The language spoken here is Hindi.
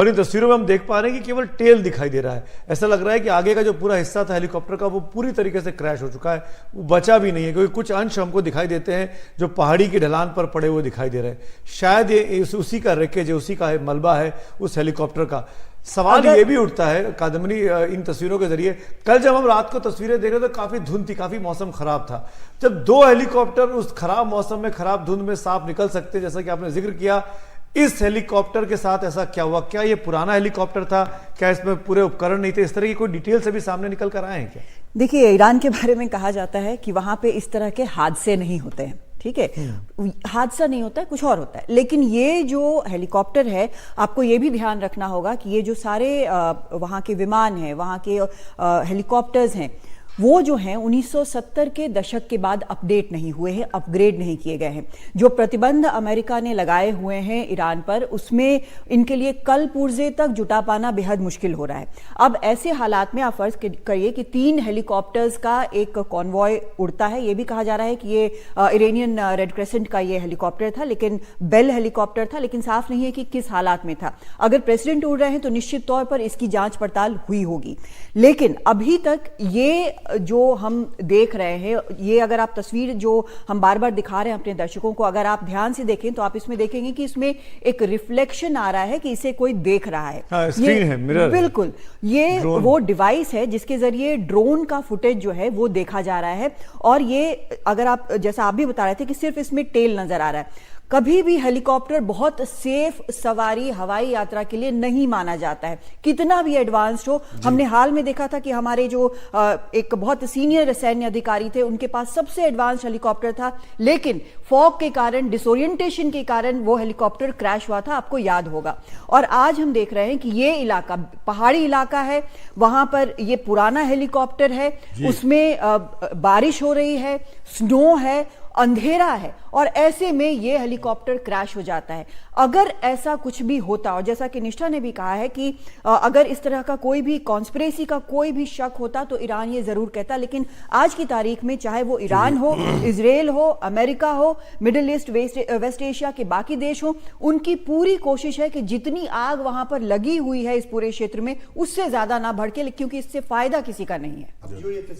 और इन तस्वीरों में हम देख पा रहे हैं कि केवल टेल दिखाई दे रहा है। ऐसा लग रहा है कि आगे का जो पूरा हिस्सा था हेलीकॉप्टर का वो पूरी तरीके से क्रैश हो चुका है, वो बचा भी नहीं है, क्योंकि कुछ अंश हमको दिखाई देते हैं जो पहाड़ी की ढलान पर पड़े हुए दिखाई दे रहे हैं। शायद ये उसी का रेकेज, उसी का मलबा है उस हेलीकॉप्टर का। सवाल ये भी उठता है कादम्बरी, इन तस्वीरों के जरिए, कल जब हम रात को तस्वीरें देख रहे तो काफी धुंध थी, काफी मौसम खराब था। जब दो हेलीकॉप्टर उस खराब मौसम में, खराब धुंध में साफ निकल सकते, जैसा कि आपने जिक्र किया, इस हेलीकॉप्टर के साथ ऐसा क्या हुआ? क्या ये पुराना हेलीकॉप्टर था? क्या इसमें पूरे उपकरण नहीं थे? इस तरह की कोई डिटेल से भी सामने निकल कर आए हैं क्या? देखिए, ईरान के बारे में कहा जाता है कि वहां पे इस तरह के हादसे नहीं होते हैं, ठीक है, हादसा नहीं होता है, कुछ और होता है। लेकिन ये जो हेलीकॉप्टर है, आपको ये भी ध्यान रखना होगा कि ये जो सारे वहाँ के विमान हैं, वहाँ के हेलीकॉप्टर्स हैं, वो जो हैं 1970 के दशक के बाद अपडेट नहीं हुए हैं, अपग्रेड नहीं किए गए हैं। जो प्रतिबंध अमेरिका ने लगाए हुए हैं ईरान पर, उसमें इनके लिए कल पुर्जे तक जुटा पाना बेहद मुश्किल हो रहा है। अब ऐसे हालात में आप फर्ज करिए कि 3 हेलीकॉप्टर्स का एक कॉन्वॉय उड़ता है। ये भी कहा जा रहा है कि ये इरानियन रेड क्रेसेंट का ये हेलीकॉप्टर था, लेकिन बेल हेलीकॉप्टर था, लेकिन साफ नहीं है कि किस हालात में था। अगर प्रेसिडेंट उड़ रहे हैं तो निश्चित तौर पर इसकी जांच पड़ताल हुई होगी। लेकिन अभी तक ये जो हम देख रहे हैं, ये अगर आप तस्वीर जो हम बार बार दिखा रहे हैं अपने दर्शकों को, अगर आप ध्यान से देखें तो आप इसमें देखेंगे कि इसमें एक रिफ्लेक्शन आ रहा है कि इसे कोई देख रहा है। स्क्रीन है, मिरर। बिल्कुल, ये वो डिवाइस है जिसके जरिए ड्रोन का फुटेज जो है वो देखा जा रहा है। और ये अगर आप, जैसा आप भी बता रहे थे कि सिर्फ इसमें टेल नजर आ रहा है। कभी भी हेलीकॉप्टर बहुत सेफ सवारी हवाई यात्रा के लिए नहीं माना जाता है, कितना भी एडवांस्ड हो। हमने हाल में देखा था कि हमारे जो एक बहुत सीनियर सैन्य अधिकारी थे, उनके पास सबसे एडवांस्ड हेलीकॉप्टर था, लेकिन फॉग के कारण, डिसोरिएंटेशन के कारण वो हेलीकॉप्टर क्रैश हुआ था, आपको याद होगा। और आज हम देख रहे हैं कि ये इलाका पहाड़ी इलाका है, वहां पर ये पुराना हेलीकॉप्टर है, उसमें बारिश हो रही है, स्नो है, अंधेरा है, और ऐसे में ये हेलीकॉप्टर क्रैश हो जाता है। अगर ऐसा कुछ भी होता, और जैसा कि निष्ठा ने भी कहा है कि अगर इस तरह का कोई भी कॉन्स्पिरेसी का कोई भी शक होता तो ईरान ये जरूर कहता। लेकिन आज की तारीख में चाहे वो ईरान हो, इजराइल हो, अमेरिका हो, मिडिल ईस्ट, वेस्ट एशिया के बाकी देश हो, उनकी पूरी कोशिश है कि जितनी आग वहां पर लगी हुई है इस पूरे क्षेत्र में, उससे ज्यादा ना भड़के, क्योंकि इससे फायदा किसी का नहीं है।